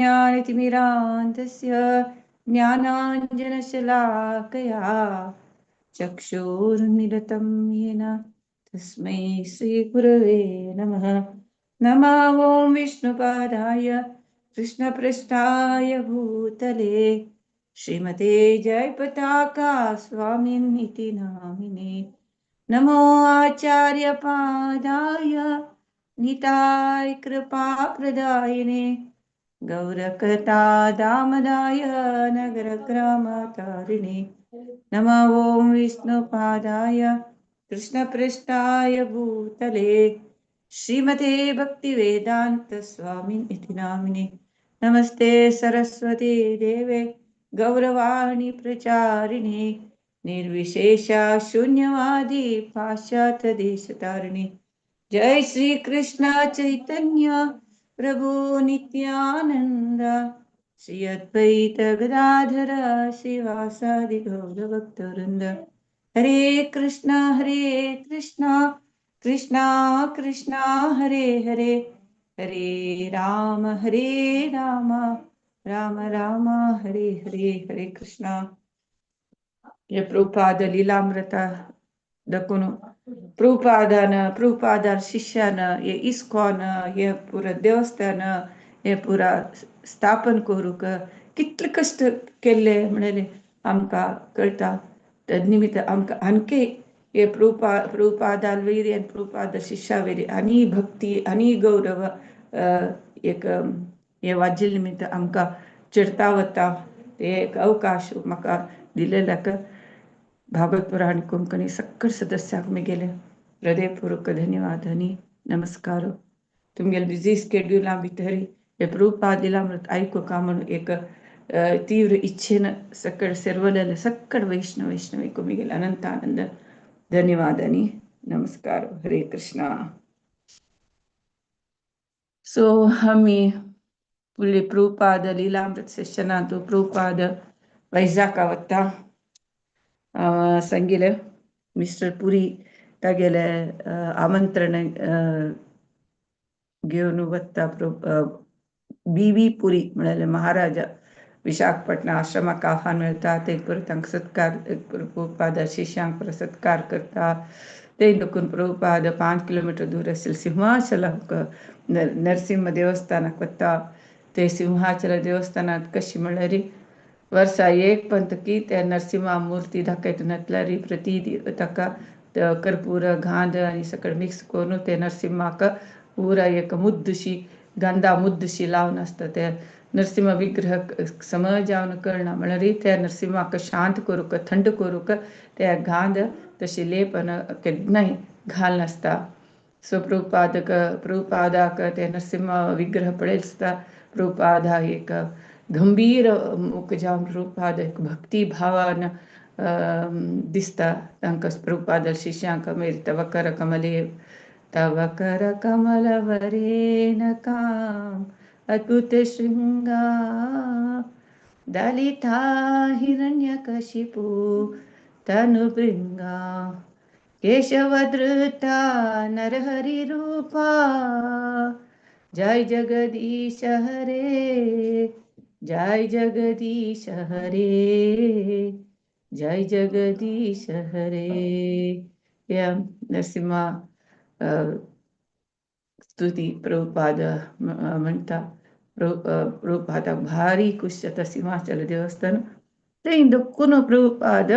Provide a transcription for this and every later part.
ज्ञानतिमिरान्धस्य ज्ञानाञ्जनशलाकया चक्षुरुन्मिलितं येन तस्मै श्रीगुरवे नमः। नमः ॐ विष्णुपादाय कृष्णपृष्ठाय भूतले श्रीमते जयपताका स्वामिनिति नामिने। नमो आचार्यपादाय निताय कृपाप्रदायिने गौरकथा दामदाय नगरग्रामतारिणे। नमः ॐ विष्णुपादाय कृष्णपृष्ठाय भूतले श्रीमते भक्तिवेदान्त स्वामिनिति नामिने। नमस्ते सरस्वती देवे गौरवाणी प्रचारिणे निर्विशेषा शून्यवादी पाश्चात्य देशतारिणे। जय श्री कृष्ण चैतन्य प्रभु नित्यानंद श्री अद्वैत गदाधर श्रीवासादि गौरभक्तवृंद। हरे कृष्णा कृष्णा कृष्णा हरे हरे हरे राम राम राम हरे हरे। हरे कृष्णा। ये प्रभुपाद लीलामृत दकुनु प्रभुपादार शिष्यान ये इस्कॉन ये पुरा देवस्थान ये पुरा स्थापन करूक कितले कष्ट केले म्हणले आमकां कळटा। तद निमित्त आमकां आणखी हे प्रभुपादाल वयरी आनी प्रभुपाद शिष्या वयरी आनी भक्ती आनी गौरव एक हे वाजिल्ले निमित्त आमकां चिडता वता ते एक अवकाश म्हाका दिलेल्याक भागवत पुराण कोंकणी सक्कळ सदस्याक मुगेले हृदयपूर्वक धन्यवाद आनी नमस्कार। तुमगेले बिझी स्केड्युला भितर हे प्रभुपाद लीलामृत आयकुका म्हणून एक तीव्र इच्छेन सक्कळ सर्वलेले सक्कळ वैष्णवी मुगेले अनंत आनंद धन्यवाद आनी नमस्कार। हरे कृष्णा। सो आमी फुडली प्रभुपाद लीलामृत सेशनांत प्रभुपाद वैजाका वता सांगिले मिस्टर पुरी तागेले आमंत्रण घेवन वता बीवी पुरी म्हणले महाराजा विशाखपट्टणम आश्रमाक आव्हान मेळटा ते तांकां सत्कार प्रभुपाद शिष्यांक सत्कार करता। ते देखून प्रभुपाद 5 किलोमीटर दूर आशिल्ले सिंहाचलाक नरसिंह देवस्थानाक वता। ते सिंहाचल देवस्थानात कशी म्हणल्यार वर्सा एक पंतकी त्या नरसिंहा मूर्ती दाखयता नातल्यार प्रती ताका कर्पूर घांद आनी सकयल मिक्स करून ते नरसिंहाक पुरा एक मुद्दशी गंधा मुद्दशी लावन आसता। ते नरसिंह विग्रह समज जावन कळना म्हळ्यार त्या नरसिंहाक शांत करूक थंड करूक त्या घांद तशी लेपन केन्नाय घाल नासता। सो प्रभुपादाक ते नरसिंह विग्रह पळयत आसता प्रभुपादा एक गंभीर मुख जावन प्रभुपाद एक भक्ती भावान दिसता तांकां प्रभुपाद शिष्यांक मेरी तव कर कमले तव कर कमल वरेन काम अद्भुत शृंगार दलिता हिरण्यकशिपु तनुभृंगा केशवधृता नरहरि रूपा जय जगदीश हरे जय जगदीश हरे जय जगदीश हरे। या नरसिंहा स्तुती प्रभुपाद म्हणटा। प्रभुपादाक भारी खुश जाता सिंहाचल देवस्थान। ते दक्कून प्रभुपाद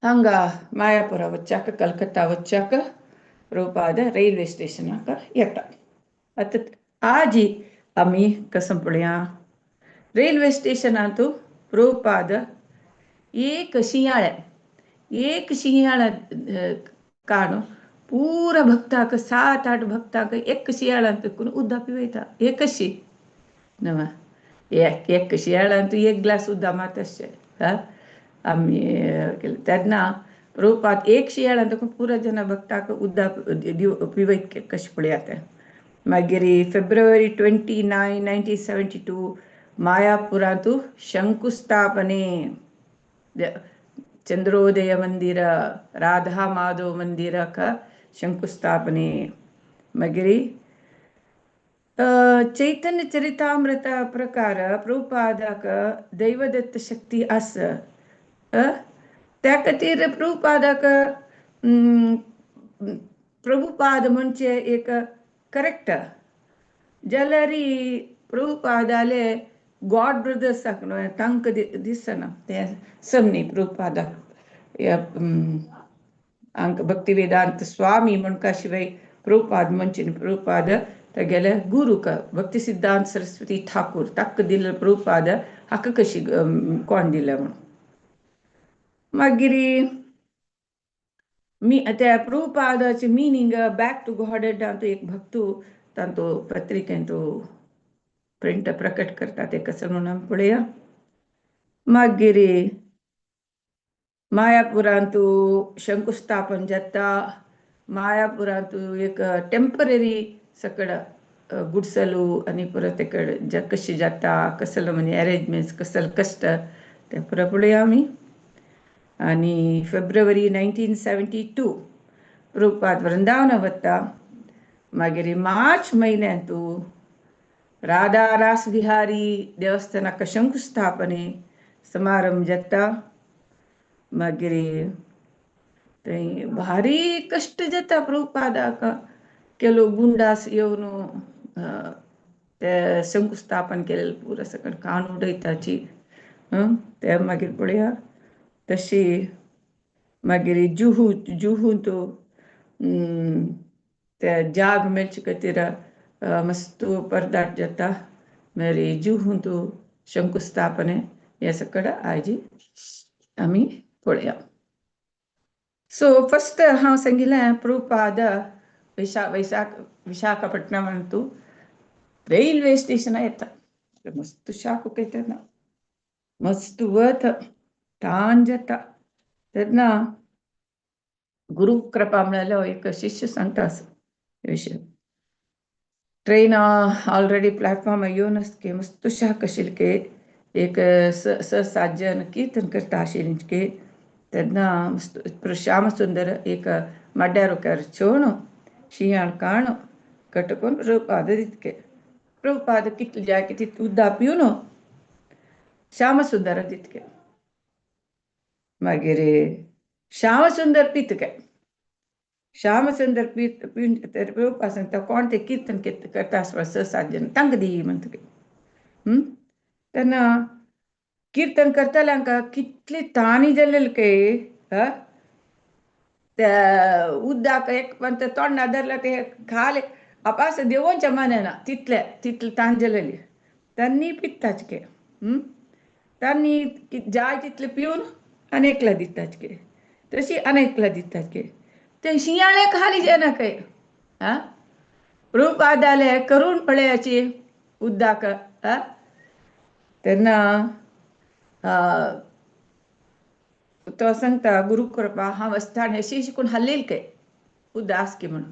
हांगा मायापुरा वच्चाक कलकत्ता वच्चाक प्रभुपाद रैल्वे स्टेशनाक येता। आतां आज आमी कसं पळया रेल्वे स्टेशनांत प्रभुपाद एक शिंयाळ्या काडून पुरा भक्ताक 7-8 भक्ताक एक शिंयाळ्यांत उदक पिवयता। एक कशी न्हय एक शिंयाळ्यांत एक ग्लास उदक मात अशें आमी तेन्ना प्रभुपाद एक शिंयाळ्यांत पुरा जन भक्ताक उदक पिवयत कशें पळयात। मागीर फेब्रुवारी 29, 1972 मायापुरांत शंकुस्थापने चंद्रोदय मंदिर राधा माधव मंदिराक शंकुस्थापने। मागीर चैतन्य चरितामृत प्रकार प्रभुपादाक दैवदत्त शक्ती आस त्या खातीर प्रभुपादाक प्रभुपाद म्हणजे एक करेक्ट जाल्यार प्रभुपादाले गॉड ब्रदर्साक तांकां दिसना ते समनी प्रभुपादाक हांकां भक्ती वेदांत स्वामी म्हणका शिवाय प्रभुपाद म्हणचे प्रभुपाद तेगेले गुरूक भक्ती सिद्धांत सरस्वती ठाकूर ताका दिले प्रभुपाद हाका कशी कोण दिले म्हणून मागीर त्या प्रभुपादाचे मिनींग बॅक टू गॉड तातूं एक भक्तू तांतो पत्रिकेन तो प्रिंट प्रकट करता ते कसं म्हणून पळया मागीर मायापुरांतू शंकुस्थापन जाता मायापुरांतू एक टेम्पररी सकड गुडसलू आणि परत इकडे कशी जाता कसलं म्हणजे अरेंजमेंट्स कसलं कष्ट ते परत पळया आमी आणि फेब्रुवारी 1972 प्रभुपाद वृंदावन वता मागीर मार्च म्हयन्यांतू राधा रास विहारी देवस्थानाक शंकुस्थापने समारंभ जाता मागीर थंय भारी कश्ट जाता प्रभुपादाक केलो गुंडास येवन ते शंकुस्थापन केलें पुरो सकट कान उडयताची ते मागीर पळया तशी मागीर जुहू तो ते जाग मेळचे खातीर मस्त परदाट जाता मागीर जुहू तो शंकुस्थापने हे सकट आयज आमी पळया सो फर्स्ट हांव सांगिल्लें प्रभुपाद विशाखापट्टणम तूं रैल्वे स्टेशनार येता मस्त शाक येता मस्त वत ताण जाता तेन्ना गुरू कृपा मेळ्ळो एक शिष्य सांगता विशय ट्रेन ऑलरेडी प्लॅटफॉर्म येवन आसके मस्त शाक आशिल्ले के एक 6-7 जन कीर्तन करता आशिल्ले के तेन्ना श्याम सुंदर एक मड्ड्यार चोवणो शियाळ काणो कटकून प्रभुपाद दितके प्रभुपाद कितले जाय कितें उद्दा पिवन श्याम सुंदर दितके मागीर श्याम सुंदर पितके श्याम सुंदर पिवन प्रभुपाद सांगता कोण ते कीर्तन करता 6-7 जन तांकां दी म्हणटके तेन्ना कीर्तन करतल्यांक कितली ताणी जालेली के त्या उद्दाक एक पण तोंड धरला ते खाले अपास देवोंच्या मानेना तितले ताण जालेली तांणी पित्ताच के तांणी जाय तितले पिवन अनेकला दिताच के तशी अनेकला दिताच के ते शियाळे खाली जायना काय प्रभुपादाले करून पळयाची उद्दाक तेन्ना तो सांगता गुरू कृपा हांव आसतना अशी शिकून हाल्लेली के उदास के म्हणून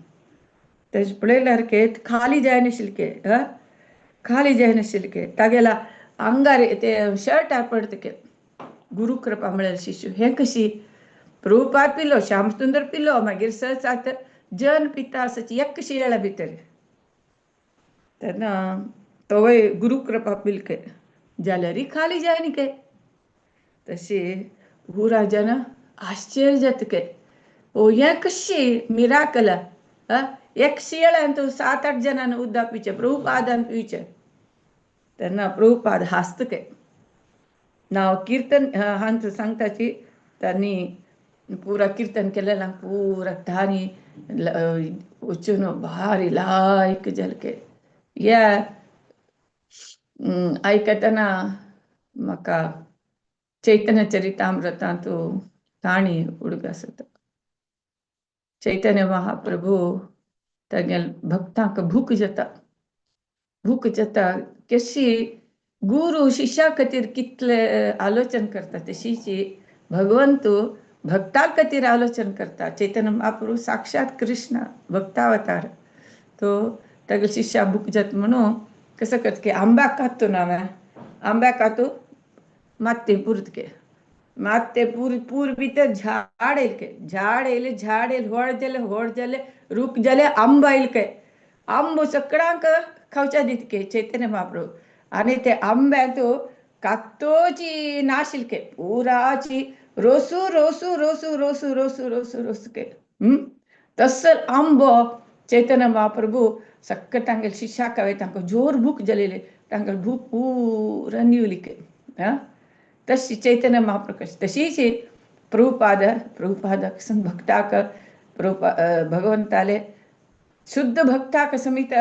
तेज पळयल्यार के खाली जायनाशिल्ले के खाली जायनाशिल्ले के तागेला आंगार ते शर्टार पडता के गुरू कृपा मेळ्ळेले शिशू हें कशी प्रभुपाद पिलो श्याम सुंदर पिलो मागीर 6-7 जन पिता आसाची एक शियाळा भितर तेन्ना तोय गुरू कृपा पिलके जाल्यार खाली जायना के तशी हुरा जन आश्चर्य जाता के ओ हें कशी मिराकल एक शियाळ्यान तूं 7-8 जनांन उद्दा पिचे प्रभुपादान पिवचे तेन्ना प्रभुपाद हांसता के नाव कीर्तन हांच सांगताची तांणी पुरा कीर्तन केलेलें पुरा तांणी वचून भारी लायक जालें के या आयकतना म्हाका चैतन्य चरितामृतांतू काणी उडगास येता चैतन्य महाप्रभू तागेल भक्तांक भूक जाता कशी गुरू शिष्या खातीर कितले आलोचन करता तशीची भगवंतू भक्ता खातीर आलोचन करता चैतन्य महाप्रभू साक्षात कृष्ण भक्तावतार तो तागेल शिष्या भूक जात म्हणून कसं करता की आंब्या कातू ना आंब्या कातू मात्ते पुरत के मात्ते पूर भितर झाड येल के झाड येयले व्हड जाले रूख जाले आंब येयल के आंब सकडांक खावच्या दितके चैतन्य महाप्रभू आणि ते आंब्यातो कातोची नाशिलके पुराची रोसू रोसू रोसू रोसू रोसू रोसू रोसू के तसल आंबो चैतन्य महाप्रभू सक्क तांगेल शिष्या कवे तांको जोर भूक जलेले तांगेल भूक पूरा निवलिके तशी चैतन्य महाप्रकाश तशीच प्रभुपाद संग भक्ताक भगवंताले शुद्ध भक्ताक समित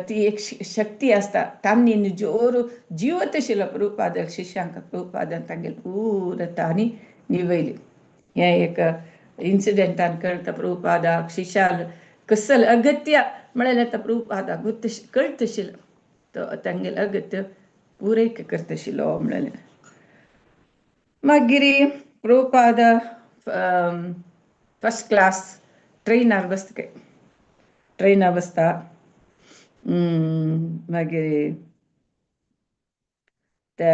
ती एक शक्ती असता तांनी जोर जीवत शिला प्रभुपाद शिष्यांक प्रभुपादान तांगेल पूर तानी निवयली हे एक इन्सिडेंटान कळता प्रभुपादाक शिष्याल कसल अगत्य म्हळ्यार प्रभुपादाक कळतशिल तो तांगेल अगत्य पूरैक करतशिलो म्हळ्यार मागीर प्रभुपाद फर्स्ट क्लास ट्रेनार बसता ट्रेनार बसता मागीर ते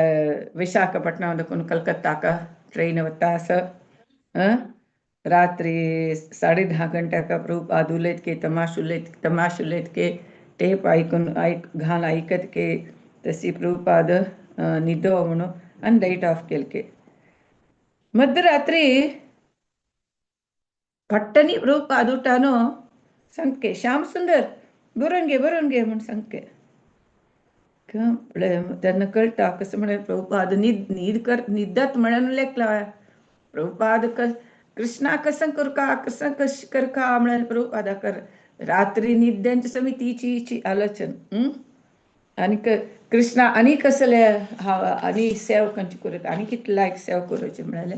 विशाखापट्टणम देखून कलकत्ताक ट्रेन वता असं रात्री 10:30 घंट्याक प्रभुपाद उलयत के तमाश उलयत के टेप घाल ऐकत के तशी प्रभुपाद न्हिदो म्हणून आणि लाईट ऑफ केल के मध्यरात्री पट्टनी प्रभुपाद उठानो सांगके श्याम सुंदर बरोवन घे म्हणून सांगके त्यांना कळता कसं म्हणे प्रभुपाद निद्दत म्हणून लेखला प्रभुपाद कृष्णा कसं करका म्हण प्रभुपादा कर रात्री निद्यांच्या समितीची आलोचन आणि कृष्णा आणि कसले आणि सेव खंयची करत आणि कितलायक सेव करचे म्हणाले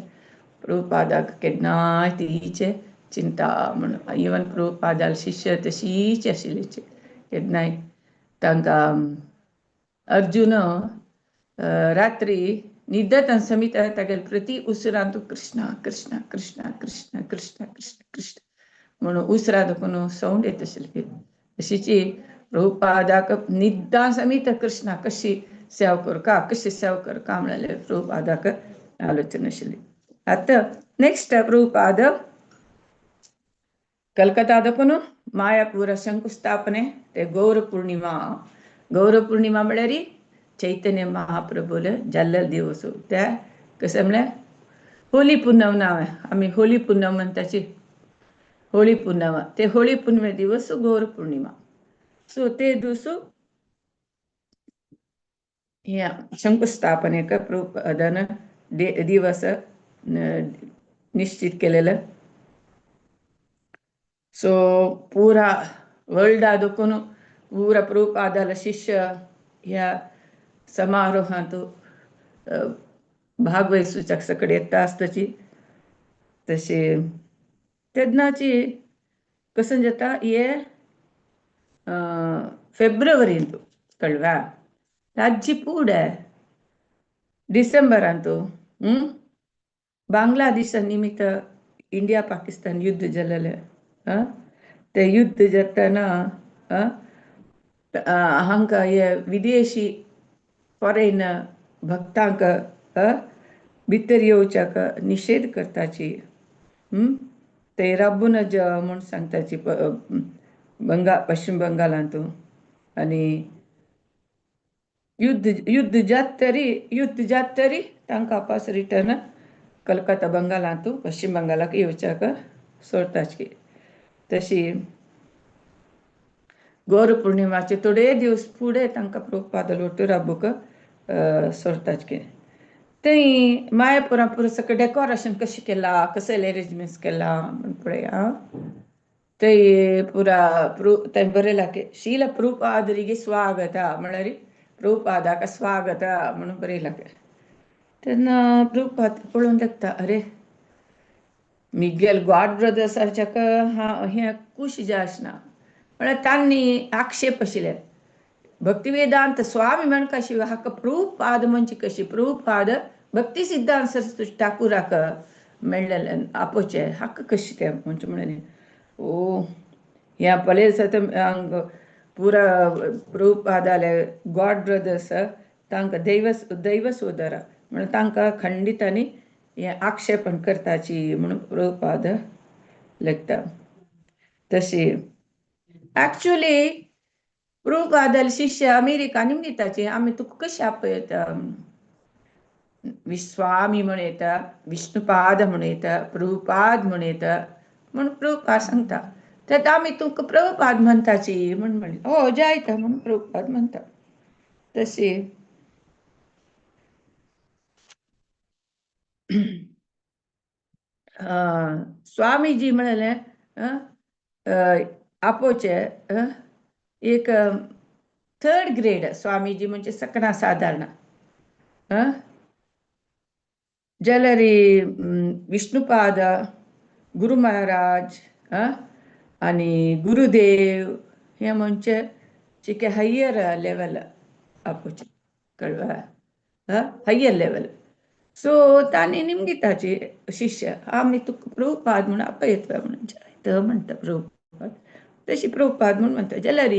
प्रभुपादाक केन्नाय तिचे चिंता म्हणून इवन प्रभुपादाल शिष्य तशीच आशिल्लीचे केन्नाय तांकां अर्जुन रात्री निद्दत समित तागेल प्रति उसरां तू कृष्णा कृष्णा कृष्णा कृष्णा कृष्णा कृष्ण कृष्ण म्हणून उसरा देखून सावंड येत आशिल्ली तशीची प्रभुपादाक निद्दा समित कृष्णा कशी सेव करका म्हणाले प्रभुपादाक आलोचना आशिल्ली आता नेक्स्ट प्रभुपाद कलकत्ता देखून मायापूर शंकुस्थापने ते गौर पौर्णिमा म्हळ्यार चैतन्य महाप्रभूले जाल्ले दिवस त्या कसं म्हळ्यार होली पुनम नाव आम्ही होली पुनम म्हणटाची होळी पुनम ते होळी पुनमे दिवस गौर पौर्णिमा सो ते दिवस ह्या शंकुस्थापनेक प्रभुपादान दिवस निश्चित केलेलं सो पूरा वर्ल्डा देखून पूरा प्रभुपादाला शिष्य ह्या समारोहांत भागवहिसूच्या सकड येता आसताची तशी तेन्नाची कसं जाता हे फेब्रुवारींत कळवा ताजी फुडें डिसेंबरांत बांगलादेशा निमित्त इंडिया पाकिस्तान युद्ध जालेलें ते युद्ध जातना हांकां हे विदेशी फॉरेन भक्तांक भितर येवच्याक निषेध करताची ते राबूनज म्हूण सांगताची पश्चिम बंगालांत आनी युद्ध जात तरी तांकां वापस रिटर्न कलकत्ता बंगालांत पश्चिम बंगालाक येवच्याक सोडताची तशी गौर पौर्णिमाचे थोडे दिवस फुडें तांकां प्रभुपाद लोटू राबूक सोडताचे थंय मायापुरा पुरो सकल डेकोरेशन कशें केलां कसले अरेंजमेंट्स केला म्हण पळया थंय पुरा थंय बरयलां की शील प्रभुपादರಿಗೆ स्वागत म्हळ्यार प्रभुपादाक स्वागत म्हणून बरयलां तेन्ना प्रभुपाद पळोवन देखता अरे मिगेल गॉड ब्रदर्साच्याक हें खूश जे आसना म्हळ्यार तांणी आक्षेप आशिल्ले भक्तिवेदांत स्वामी म्हणका शिवाय हाका प्रभुपाद म्हणजे कशी प्रभुपाद भक्ती सिद्धांत सरस्वती ठाकुराक मेळलेले आपोवचे हाका कशी ते म्हणजे म्हणून ओ ह्या पलेस पुरा प्रभुपादाले गॉड ब्रदर्स तांकां दैव सोदरा म्हणून तांकां खंडितांनी हे आक्षेपण करताची म्हणून प्रभुपाद लेखता तशी ॲक्च्युली प्रभुपादाल शिष्य अमेरिका निमताचे आम्ही तुका कशी आपयत विस्वामी म्हणून येता विष्णुपाद म्हणून येता प्रभुपाद म्हणून येता म्हणून प्रभुपाद सांगता त्यात आम्ही तुमका प्रभुपाद म्हणताची म्हणून म्हणले हो जायता म्हणून प्रभुपाद म्हणता तसे स्वामीजी म्हणाले आपोचे एक थर्ड ग्रेड स्वामीजी म्हणजे सकना साधारण जलरी विष्णुपाद गुरु महाराज आणि गुरुदेव हे म्हणजे चिके हायर लेवल आपोचे कळवा हायर लेवल सो तानी निमगिताचे शिष्य आम्ही तुका प्रभुपाद म्हणून आपयतला म्हणून जायत म्हणता प्रभुपाद तशी प्रभुपाद म्हणून म्हणता जाल्यार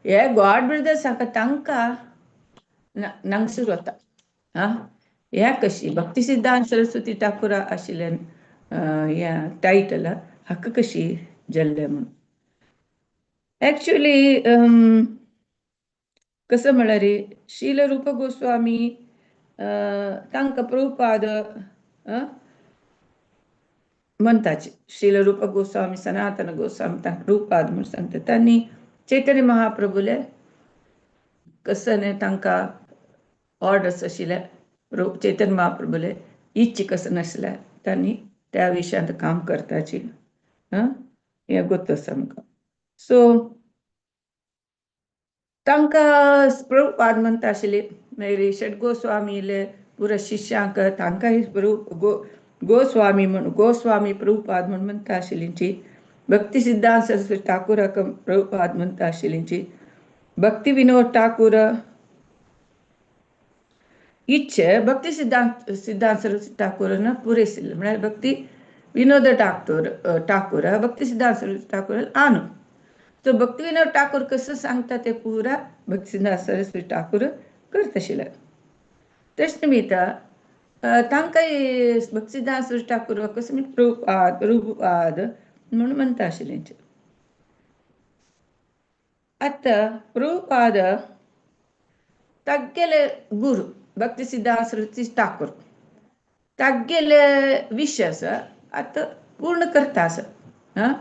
हे गॉड ब्रदर्स हाका तांकां नंगसूर वता ह्या कशी भक्ती सिद्धांत सरस्वती ठाकुरा आशिल्ल्यान ह्या टायटल हाका कशी जल्ले म्हणून ऍक्च्युली कसं म्हळ्यार शील रूप गोस्वामी तांकां प्रभुपाद म्हणताचे शील रूप गोस्वामी सनातन गोस्वामी तांकां प्रभुपाद म्हणून सांगता त्यांनी चैतन्य महाप्रभूले कसं तांकां ऑर्डर्स आशिल्ले चैतन्य महाप्रभूले इच्छी कसं नासल्या त्यांनी त्या विशयांत काम करताची हें गोत आमकां सो तांकां प्रभुपाद म्हणटा आशिल्ले मागीर षट गोस्वामीले पुरो शिष्यांक तांकांय गोस्वामी म्हणून गोस्वामी प्रभुपाद म्हणून म्हणटा आशिल्लींची भक्ती सिद्धांत सरस्वती ठाकुराक प्रभुपाद म्हणटा आशिल्लींची भक्ती विनोद ठाकूर इच्छे भक्ती सिद्धांत सरस्वती ठाकूरन पुरयसिल्ले म्हळ्यार भक्ती विनोद ठाकूर भक्ती सिद्धांत सरस्वती ठाकूर आनु तो भक्ती विनोद ठाकूर कसं सांगता ते पुरा भक्ती सिद्धांत सरस्वती ठाकूर करत आशिल्ले तेच निमित्त तांकांय भक्ती सिद्धांत सरस्वती ठाकूर कसं प्रभुपाद म्हणून म्हणता आशिल्लेंचे आतां प्रभुपाद तागेले गुरु भक्ती सिद्धांत सरस्वती ठाकूर तागेले विशस आतां पूर्ण करता आसा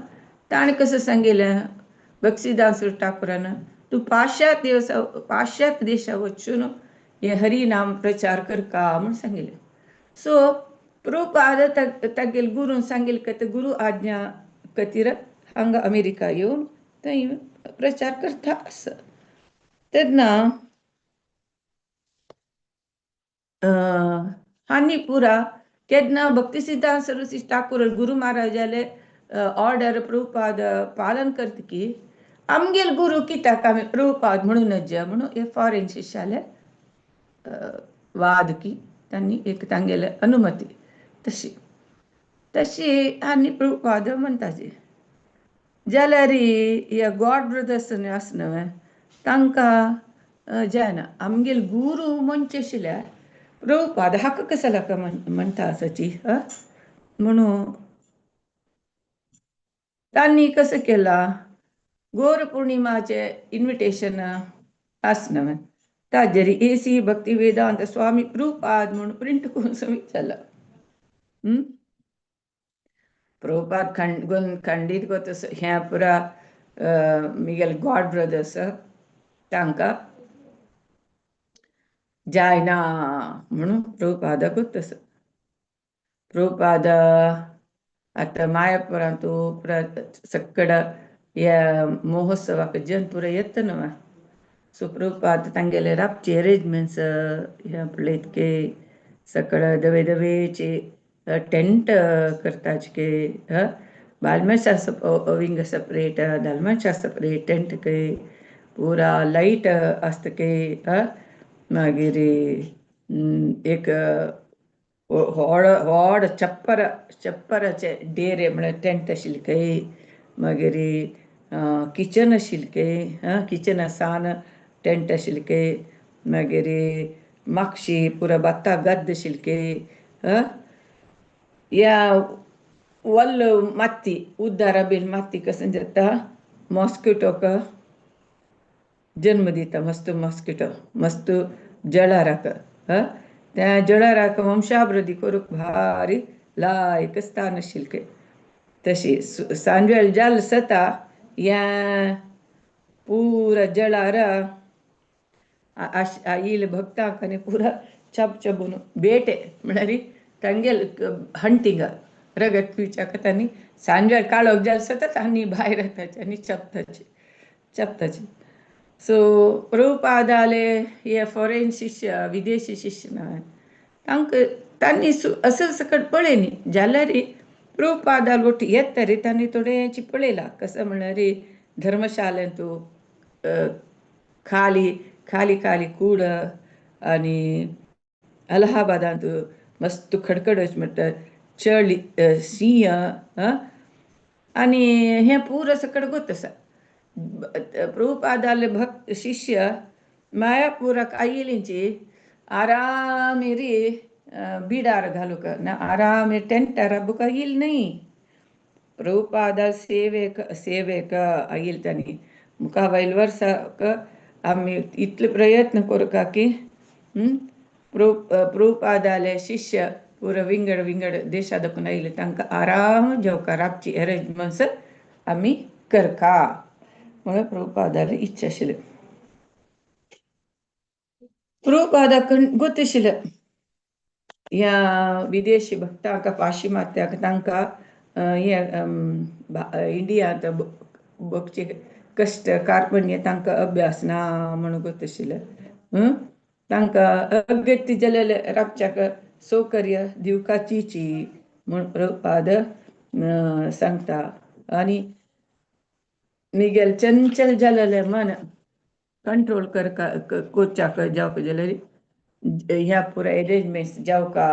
ताणें कसं सांगिल्लें भक्ती सिद्धांत सरस्वती ठाकुरान तूं पाश्चात्य देशा वचून हे हरिनाम प्रचार करता म्हणून सांगिल्लें सो प्रभुपाद तागेले गुरून सांगिल्लें की गुरु आज्ञा खातीर हांगा अमेरिका येवन थंय प्रचार करता आसा तेन्ना हांनी पुरा केन्ना भक्ती सिद्धांत सरस्वती ठाकूर गुरु महाराजाले ऑर्डर प्रभुपाद पालन करता की आमगेल गुरु कित्याक आमी प्रभुपाद म्हणूनच म्हणून हे फॉरेन शिष्याले वाद की त्यांनी एक तांगेले अनुमती तशी आनी प्रभुपाद म्हणटाचे जाल्यार हे गॉड ब्रदर्स आसना तांकां जायना आमगेल गुरु म्हणचे आशिल्ल्यार प्रभुपाद हाका कसं लाका म्हणटा आसाची म्हणून तांणी कसं केला गौर पौर्णिमाचे इन्विटेशन आसना ताजेर AC भक्ती वेदांत स्वामी प्रभुपाद म्हणून प्रिंट करून विचारला प्रभुपाद खंडीत कोत ह्या पुरा मिगेल गॉड ब्रदर्स तांकां जायना म्हणून प्रभुपादाकूच तसं प्रभुपाद आतां मायापुरांतू सक्कड ह्या महोत्सवाक जन पुरा येता न्हू सो प्रभुपाद तांगेले रातचे अरेंजमेंट्स ह्या पळयत के सकड दवेचे टेंट करताचे के बालमेचा विंग सेपरेट दालमेचा सेपरेट टेंट के पुरा लाईट आसता के मागीर एक व्हड छप्पराचे डेरे म्हळ्यार टेंट आशिल्ले खंय मागीर किचन आशिल्लें खंय किचना सान टेंट आशिल्लें खंय मागीर मागशी पुरो बाता गद्द आशिल्लें खंय या वल्ल माती उद्दारा बीन माती कशें जाता मॉस्किटोक जन्म दिता मस्त मॉस्किटो मस्त जळाराक त्या जळाराक वंशाभिवृद्धी करूक भारी लायक स्थान आशिल्लें तशी सांजवेळ जाल सता या पूरा जळार येईल भक्तांक आनी पुरा चब चबून ಬೇಟೆ म्हळ्यार तांगेल हंटिंग रगत पिवच्याक तांणी सांजवेळ काळोख जाल सतत आनी भायर येताचे आनी चपताचे सो प्रभुपादाले हे फॉरेन शिष्य विदेशी शिष्य तांकां तांणी असं सकट पळयनी जाल्यार प्रभुपादाल ಒಟ್ಟು येतरी तांणी थोडेंची पळयलां कसं म्हळ्यार धर्मशालेंत खाली खाली खाली कूड आनी अलाहाबादांत मस्त खडखडच म्हणटा चळी सिंह आनी हें पुरो सकट गोत आसा प्रभुपादाले भक्त शिष्य मायापुराक आयिल्लींची आरामेरी बिडार घालूक ना आराम टेंटार बुका येईल न्ही प्रभुपादा सेवेक आयिल्ले तांणी मुखा वयल वर्साक आमी इतले प्रयत्न करूं की प्रभुपादाले शिष्य पुरो विंगड विंगड देशा दाखून आयिल्ले तांकां आराम जेवका राबची अरेंजमेंट्स आमी करका म्हणून प्रभुपादाले इच्छा आशिल्ली प्रभुपादाक गोत आशिल्लें ह्या विदेशी भक्तांक पाश्चिमात्याक तांकां इंडियांत भोगचे कश्ट कार्पण्य तांकां अभ्यास ना म्हणून गोत आशिल्लें तांकां अगत्य जालेले राबच्याक सौकर्य दिवपाची म्हूण प्रभुपाद सांगता आनी निगेल चंचल जालेले मन कंट्रोल करच्याक जावपाक जाल्यार ह्या पुरा अरेंजमेंट्स जावका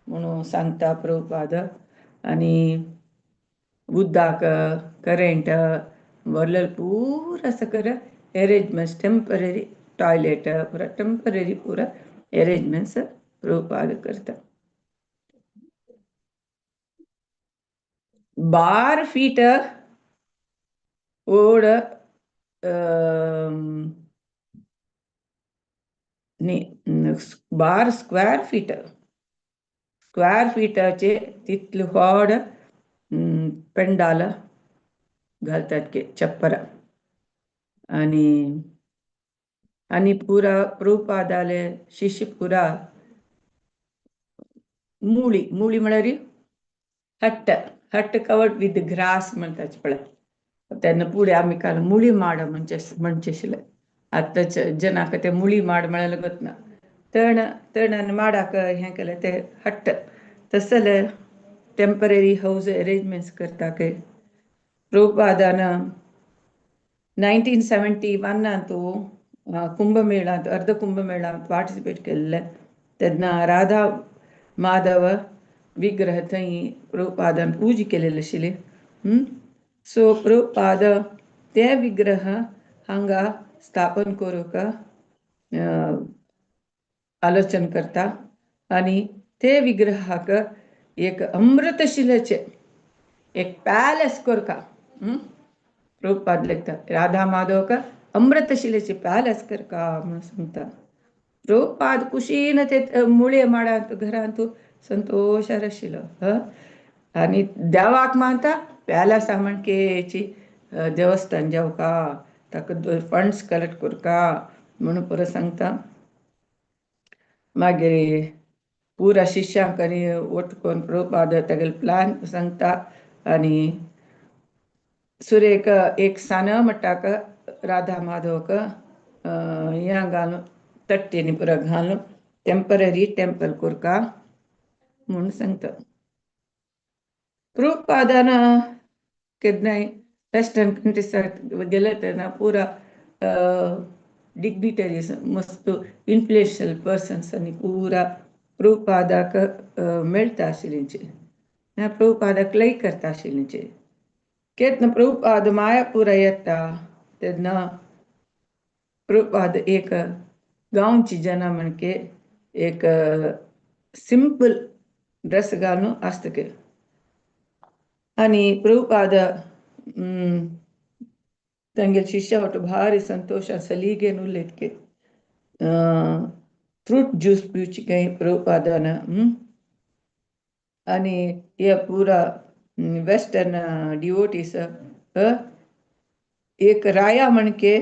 म्हणून सांगता प्रभुपाद आनी उदक करंट व्हरलेले पुरा सकट अरेंजमेंट्स टेम्पररी टॉयलेट पुरा टेम्पररी पुरा अरेंजमेंट्स प्रभुपाद करता 12 फीट ओड बार स्क्वेअर फीटाचे तितले व्हड पेंडाल घालतात की छप्पर आनी पुरा प्रभुपादाले शिष्य पुरा मुळी म्हळ्यार हट्ट कवर्ड विथ ग्रास म्हणटाचे पळय तेन्ना फुडें आमी काल मुळी माड म्हणचे आशिल्ले आतांच्या जनाक ते मुळी माड म्हळ्यार गतना तण माडाक हें केलें ते हट्ट तसले टेम्पररी हाऊस अरेंजमेंट्स करता की प्रभुपादान 1971 कुंभमेळांत अर्ध कुंभमेळांत पार्टिसिपेट केल्लें तेन्ना राधा माधव विग्रह थंय प्रभुपादान पूजा केलेली आशिल्ली सो प्रभुपाद ते विग्रह हांगा स्थापन करूंक आलोचन करता आनी ते विग्रहाक एक अमृतशिलेचे एक पॅलेस करता प्रभुपाद लेखता राधा माधवक अमृतशिलेचे पॅलेस करता म्हणून सांगता प्रभुपाद कुशीन ते मुळे माडांत घरांत संतोशार आशिल्लो आनी देवाक मानता पॅलेस म्हणकेची देवस्थान जावका ताका फंड्स कलेक्ट करता म्हणून परत सांगता मागीर पुरा शिष्यांक आनी वटकून प्रभुपाद तेगेले प्लॅन सांगता आनी सुरेख एक सान म्हणटाक राधा माधवक ह्या घालून तट्टेनी पुरा घालून टेम्पररी टेंपल करता म्हणून सांगता प्रभुपादान केन्नाय वेस्टर्न कंट्रीसाक गेले तेन्ना पुरा डिग्निटरीज मस्त इन्फ्लुएन्शियल पर्सन्स आनी पुरा प्रभुपादाक मेळटा आशिल्लींचे प्रभुपादाक लायक करता आशिल्लींचे केन्ना प्रभुपाद मायापुरा येता तेन्ना प्रभुपाद एक गांवची जना म्हणके एक सिंपल ड्रेस घालून आसता आनी प्रभुपाद ತಂಗೆ ಶಿಷ್ಯ ಒಟ್ಟು ಭಾರಿ ಸಂತೋಷ ಸಲಿಗೆನ್ ಉಲ್ಲೆತ್ಕೆ फ्रूट ज्यूस पिवची काही प्रभुपादान आणि या पुरा वेस्टर्न डिवोटीस एक राया म्हणके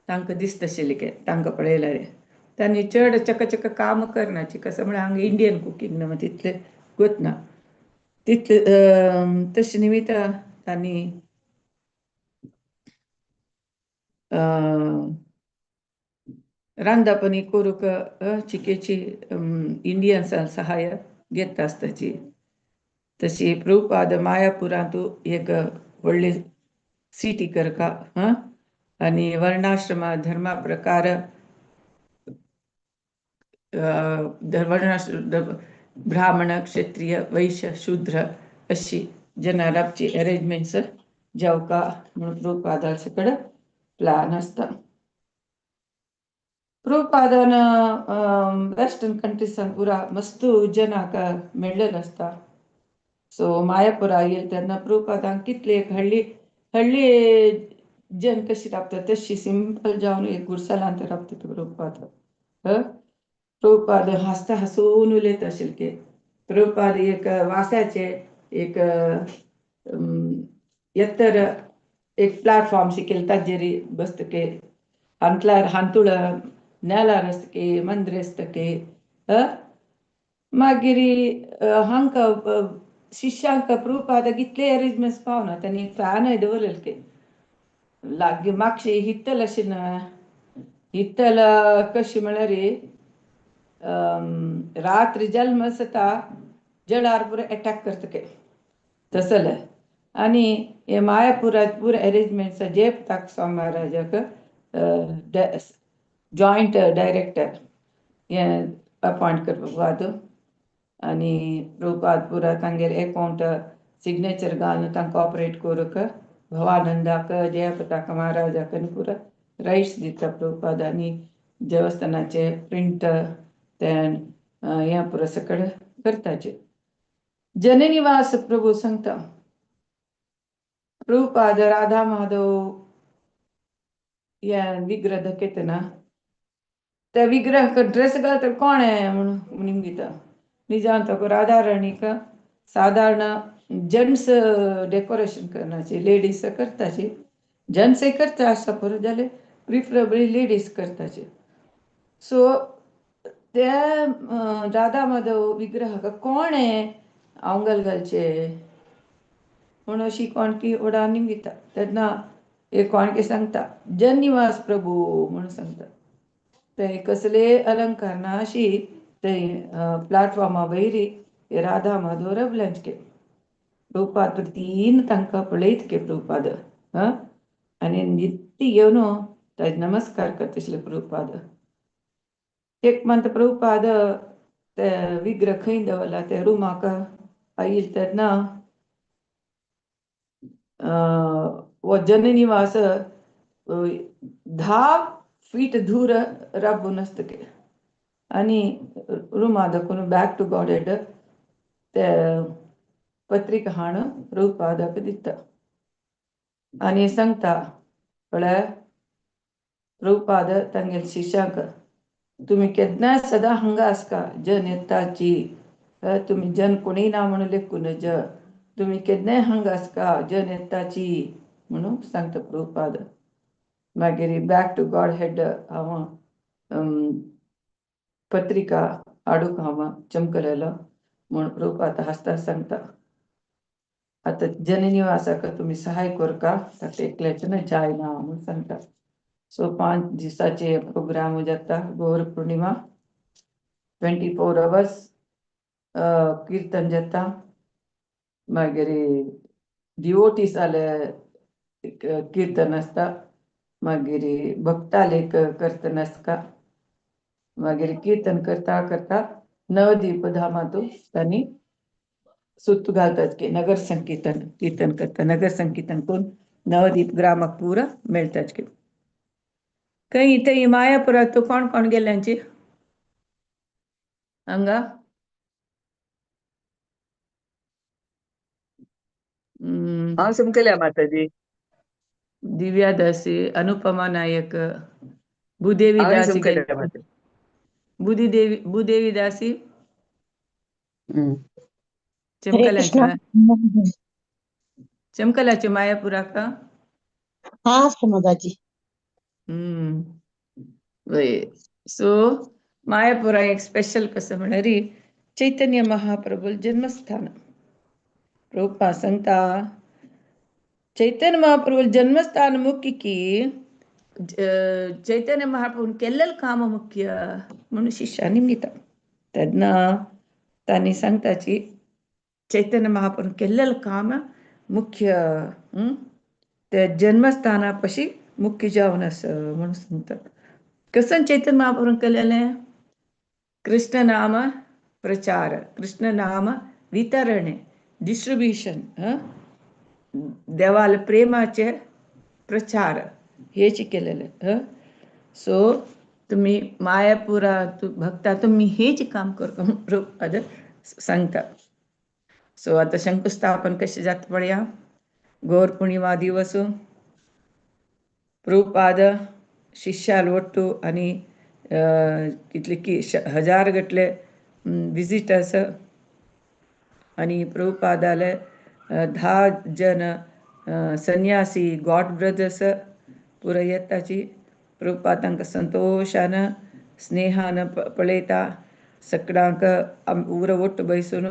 तांकां दिसता आशिल्लें तांकां पळयल्यार तांणी चड चकचक काम करनाची कसं म्हळ्यार हांगा इंडियन कुकींग न्हू तितलें वतना तितलें तशें निमित्त तांणी रांदपानी करूंक चिकेची इंडियन्सां सहाय्य घेता आसताची तशी प्रभुपाद मायापुरांतू एक व्हडली सिटी करका आणि वर्णाश्रम धर्मा प्रकार ब्राह्मण क्षत्रिय वैश्य शूद्र अशी जनारांची अरेंजमेंट्स जावका म्हणून प्रभुपादाचे कडेन प्लॅन आसता प्रभुपादान वेस्टर्न कंट्रीसान पुरा मस्त जनाक मेळ्ळेलो आसता सो मायापुरा येयले तेन्ना प्रभुपादान कितले एक हळ्ळी जन कशी राबता तशी सिंपल जावन एक गुडसालांत राबता प्रभुपाद प्रभुपाद हांसता हांसून उलयता आशिल्ले प्रभुपाद एक वास्याचे एक ಎತ್ತರ एक प्लॅटफॉर्म शिकेल ताजेरी बसतके हांतल्यार हांतुळ नेलार आसतके मंदिर आसतके मागीर हांकां शिष्यांक प्रभुपाद कितले अरेंजमेंट्स पावना तांणी फॅनय दवरलेले लागीं मातशे हित्तल अशें ना हित्तल कशी म्हळ्यार रात्री जल्म जाता जळार पुरो अटॅक करतके तसले आणि हे मायापुरात पुरो अरेंजमेंट्स जेप ताक स्वामी महाराजाक जॉयंट डायरेक्टर हे अपॉयंट करपाक वाद आणि प्रभुपाद पुरा तांगेर अकाउंट सिग्नेचर घालून तांकां ऑपरेट करूंक भवानंदाक जयप्रताप महाराजाक पुरा रायट्स दिता प्रभुपाद आणि देवस्थानाचे प्रिंट तें हें पुरो सकड करताचे जननिवास प्रभू सांगता प्रभुपाद राधा माधव या विग्रह दाखयतना त्या विग्रह ड्रेस घालता कोण म्हणून निमगिता निजान तो राधा राणीक साधारण जेंट्स डेकोरेशन करनाची लेडीज करताची जेंट्सय करता आसता पुरो जाल्यार प्रिफरेबली लेडीज करताची सो त्या राधा माधव विग्रहाक कोण आंगल घालचे म्हणून अशी कोणकी ओडा निमगिता तेन्ना एक कोणके सांगता जननिवास प्रभू म्हणून सांगता ते कसले अलंकार ना अशी ते प्लॅटफॉर्मा वयरी राधा माधव रबल्यांचे प्रभुपाद तीन तांकां पळयतके प्रभुपाद आनी नित्य येवन ताजे नमस्कार करता प्रभुपाद एक म्हणत प्रभुपाद ते विग्रह खंय दवरला ते रुमाक आयिल्ले तेन्ना वो जननिवास 10 फीट दूर राबून आसतके आनी रुमा दाखून बॅक टू गॉड हेड ते पत्रिका हाण प्रभुपादाक दिता आनी सांगता म्हळ्यार प्रभुपाद तांगेले शिश्यांक तुमी केन्नाय सदां हांगा आसका जन येताची तुमी जन कोणीय ना म्हणून लेखून तुमी केन्नाय हांगा आसका जन येताची म्हणून सांगता प्रभुपाद मागीर बॅक टू गॉड हेड हांव पत्रिका हाडूंक हांव चमकलेलो म्हणून प्रभुपाद हांसता सांगता आतां जननिवासाक तुमी सहाय करका ताका एकल्याचें जायना म्हणून सांगता सो 5 दिसाचे प्रोग्राम जाता गौर पूर्णिमा 24 hours कीर्तन जाता मागीर डिवोटीस जाले कीर्तन आसता मागीर भक्तालेख कीर्तन आसता मागीर कीर्तन करता करता नवदीप धामातून तांणी सुत्त घालतात की नगर संकीर्तन कीर्तन करता नगर संकीर्तन करून नवदीप ग्रामाक पुरा मेळटाच की खंय थंय मायापुरात तूं कोण कोण गेल्यांची हांगा हांव सुमकल्या माताजी दिव्या दासी, अनुपमा नायक, भूदेवी हांवें दासी सुमके गेली. मात भूदेवी दासी हरे कृष्णा. चमकलांच्या चमकलाच्या मायापुराक. हाँ प्रमोदाजी. सो मायापुरा एक स्पेशल कसं म्हणल्यार चैतन्य महाप्रभू जन्मस्थान. प्रभुपाद सांगता चैतन्य महाप्रभू जन्मस्थान मुख्य की चैतन्य महाप्रभून केल्लेलं काम मुख्य म्हणून शिष्यांनी म्हणटा. तेन्ना तांणी सांगताची चैतन्य महाप्रभून केल्लेलं काम मुख्य ते जन्मस्थानापाशी मुख्य जावन आसा म्हणून सांगतात. कसं चैतन्य महाप्रभून केलेलें? कृष्ण नाम प्रचार, कृष्ण नाम वितरण, डिस्ट्रीब्युशन, देवाल प्रेमाचे प्रचार हेच केलेले. सो तुम्ही मायापुरा भक्ता तुम्ही हेच काम करता सांगता. सो आता शंकुस्थापन कशें जाता पळया. गौर पूर्णिमा दिवस प्रभुपाद शिष्याल ಒಟ್ಟು आणि कितले की 1000 गटले विजिटर्स आणि प्रभुपादाले 10 जन संन्यासी गॉड ब्रदर्स पुरा येताची. प्रभुपाद तांकां संतोषान स्नेहान पळयता. सगळ्यांक उर ಒಟ್ಟು बसून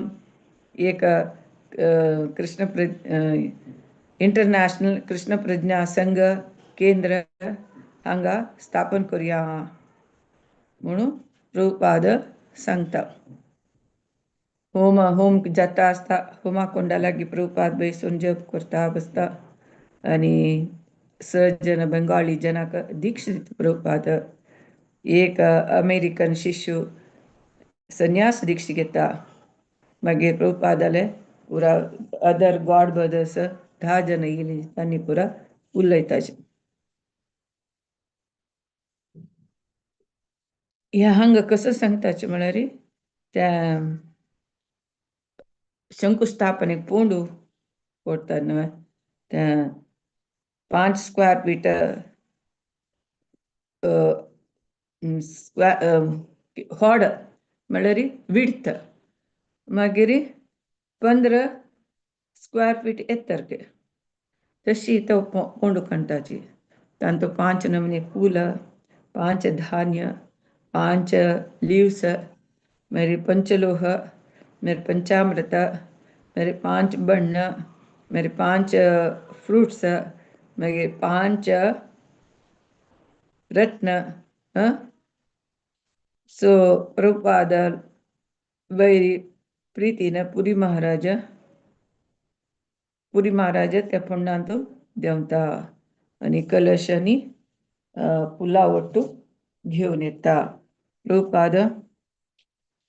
एक कृष्ण इंटरनॅशनल कृष्ण प्रज्ञा संघ केंद्र हांगा स्थापन करूया म्हणून प्रभुपाद सांगता. होम जाता आसता. होमा कोंडा लागीं प्रभुपाद बसून जप करता बसता आणि 6 जन बंगाळी जनाक दीक्षा दिता प्रभुपाद. एक अमेरिकन शिष्य संन्यास दीक्षा घेता. मागीर प्रभुपादाले पुरा अदर गॉड ब्रदर्स 10 जन येयली तांणी पुरा उलयताचे. ह्या हांगा कसं सांगताचे म्हळ्यार त्या शंकुस्थापनेक पोंडू पडटा न्हय. त्या 5 स्क्वेअर फीट हॉड म्हळ्यार विड्थ, मागीर 15 स्क्वेअर फीट एत्तर तशी तो पोंडू काडटाची. तांतूं 5 नमुने फूल, 5 धान्य, 5 लीव्स, मागीर पंचलोह, मागीर पंचामृत, मागीर 5 बण्ण, मागीर 5 फ्रुट्स, मागीर 5 रत्न. सो प्रभुपाद वैरी प्रीतीन पुरी महाराज त्या पोंडांत देंवता आणि कलशांनी फुलां ಒಟ್ಟು घेवन येता. प्रभुपाद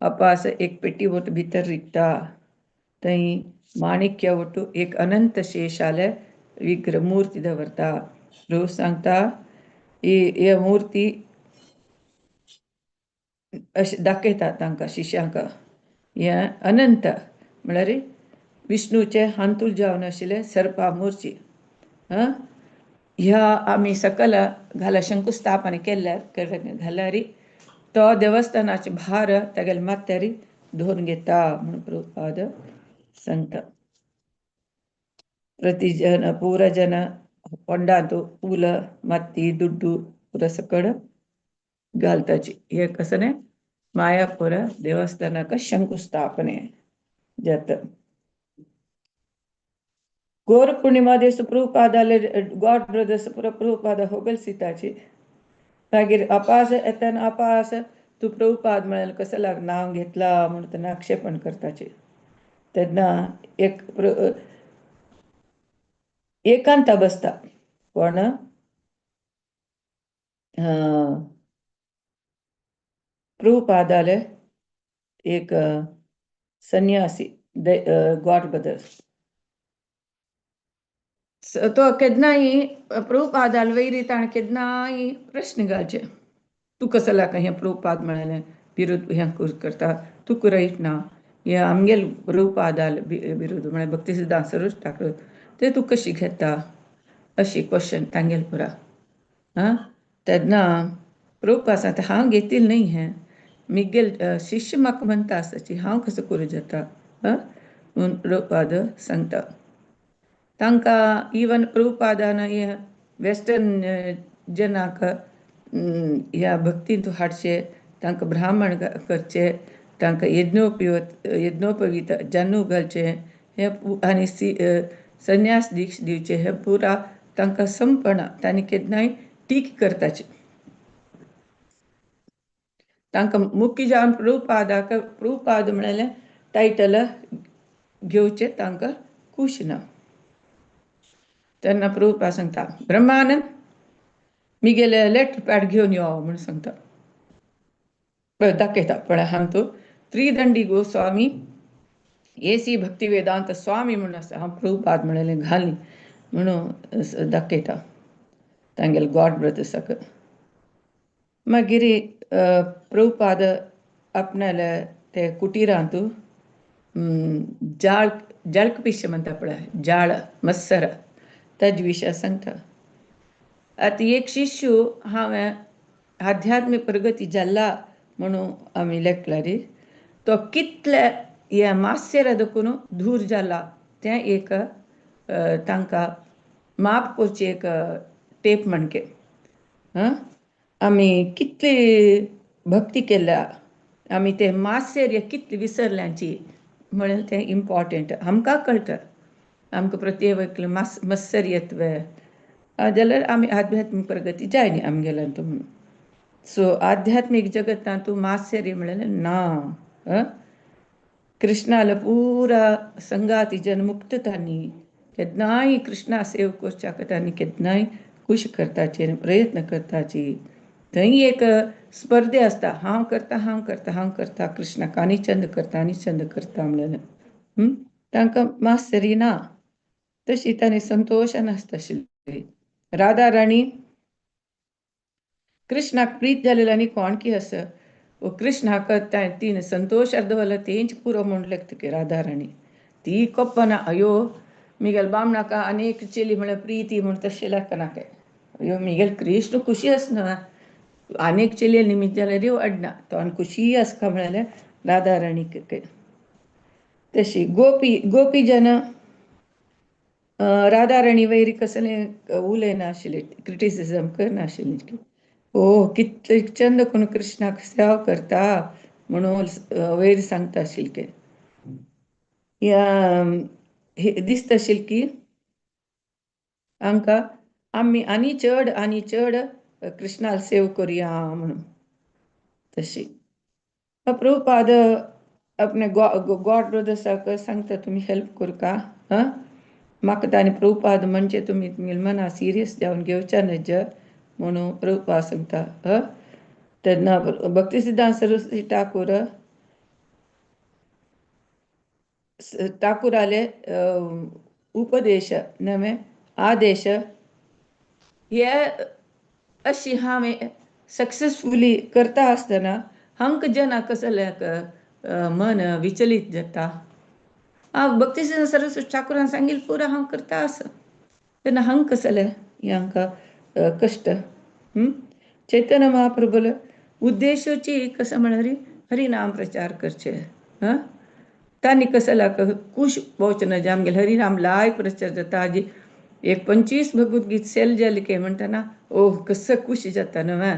अपास एक पेटी ಒಟ್ಟು भितर इकता. थंय माणिक्य ಒಟ್ಟು एक अनंत शेषाले विग्रह मूर्ती दवरता. प्रभू सांगता ही मूर्ती अशें दाखयता तांकां शिश्यांक. हे अनंत म्हळ्यार विष्णूचे हांतूल जावन आशिल्ले सर्पा मूर्ती. ह्या आमी सकल शंकुस्थापन घाल्यार तो देवस्थानाचे भार तेगेले माथ्यार धरून घेता म्हणून प्रभुपाद सांगता. प्रतिजन पूरजन पोंडांत फूल, माती, दुड्डू पुरा सकड घालताची. हे कसं मायापुर देवस्थानाक शंकुस्थापने जाता. गौर पूर्णिमा दिवस प्रभुपादाले गॉड ब्रदर्स पुरा प्रभुपाद होगल सीताची. मागीर अपास येताना अपास तू प्रभुपाद म्हळ्यार कसं लाग नांव घेतला म्हणून त्यांना आक्षेपण करताचे. तेन्ना एकांत बसता. पण प्रभुपादाले एक संन्यासी गॉड ब्रदर्स तो केन्नाय प्रभुपादाल वैरी ताणें केन्नाय प्रश्न घालचे. तू कसं लाग हें प्रभुपाद म्हळ्यार विरोध हें करता. तू रायट ना. हे आमगेल प्रभुपादाल विरोध म्हळ्यार भक्ती सिद्धांत ठाकर ते तू कशी घेता अशी क्वेश्चन तांगेल पुरा. हां तेन्ना प्रभुपाद सांगता हांव घेतिल्लें न्ही हें, मिगेल शिश्य म्हाका म्हणटा आसताची, हांव कसो करूं जाता म्हणून प्रभुपाद सांगता. तांकां इवन प्रभुपादान हे वेस्टर्न जनाक ह्या भक्तींत हाडचे, तांकां ब्राह्मण करचे, तांकां यज्ञोपवीत जन्नू घालचे हे आनी संन्यास दिवचे, हे पुरा तांकां संपना. तांणी केन्नाय टीक करताचे. तांकां मुख्य जावन प्रभुपाद म्हणलें टायटल घेवचे तांकां खूश ना. तेन्ना प्रभुपाद सांगता, ब्रह्मानंद मिगेले लेटर पॅड घेवन यो म्हणून सांगता. दाखयता पळय, हांव तो त्रिदंडी गोस्वामी एसी भक्ती वेदांत स्वामी म्हणून आसा, हांव प्रभुपाद म्हणलें घाली म्हणून दाखयता तांगेले गॉड ब्रदर्साक. मागीर प्रभुपाद आपणाले ते कुटिरांत जळकपिश्य म्हणटा पळय, जाळ मत्सर, ताजे विशय सांगता. आतां एक शिश्य हांवें आध्यात्मीक प्रगती जाला म्हणून आमी लेखला रे, तो कितले हे मात्सेर देखून दूर जाला तें एक तांकां माप करची एक टेप म्हणके. आमी कितली भक्ती केल्या, आमी ते मात्सेर हे कितली विसरल्यांची म्हणून तें इम्पॉर्टंट आमकां कळटा. आमकां प्रत्येक मत्सर येतवे जाल्यार आमी आध्यात्मीक प्रगती जायना आमगेल्यान म्हणून. सो आध्यात्मीक जगतांत तूं मात्सेरी म्हणलें ना. कृष्णाला पुरा संगाती जन मुक्त तांणी केन्नाय कृष्णा सेव करच्याक तांणी केन्नाय खूश करताचे प्रयत्न करताची. थंय एक स्पर्धे आसता, हांव करता कृष्णाक आनी चंद करता म्हणलें. तांकां मात्सरी ना. तशी तांणी संतोशान आसताशिल्ली. राधा राणी कृष्णाक प्रीत जालेल्यानी कोणकी आसा, कृष्णाक तीन संतोशार दवरला तेंच पुरो म्हूण लेखता राधा राणी. ती कोप्पना अयो मिगेल बामणाक अनेक चेली म्हळ्यार प्रीती म्हूण तशें लेखनाके. अयो मिगेल कृष्ण खुशी आसना, अनेक चेली निमित्त जाल्यार वाडना, तो आनी खुशी आसका म्हळ्यार राधा राणीक. तशी गोपी जन राधा राणी वैरी कसलें उलयनाशिल्ली, क्रिटिसिजम करनाशिल्ली. कितले चंद करून कृष्णाक सेवा करता म्हणून वैर सांगता आशिल्ली. दिसता आशिल्ली की आमकां आमी आनी चड कृष्णाल सेव करुया म्हणून. तशी प्रभुपाद आपणे गॉड ब्रदर्साक सांगता, तुमी हेल्प करता म्हाका. तांणी प्रभुपाद म्हणजे तुमी मना सिरियस जावन घेवच्या न्हय म्हणून प्रभुपाद सांगता. तेन्ना भक्ती सिद्धांत सरस्वती ठाकुराले उपदेश नवे आदेश हे अशी हांवें सक्सेसफुली करता आसतना हांक जना कसल्याक मन विचलीत जाता. हांव भक्ती सिद्धांत सरस्वती ठाकुरान सांगिल्लें पुरा हांव करता आसा, तेन्ना हांक कसलें हें हांकां कश्ट. चैतन्य महाप्रभूले उद्देशची कसं म्हळ्यार हरिनाम प्रचार करचे. तांणी कसल्याक खूश पोवचना जे आमगेले हरिनाम लाय प्रचार जाता. हाजी एक 25 भगवद्गीत सेल जाली की म्हणटाना कसं खूश जाता न्हय.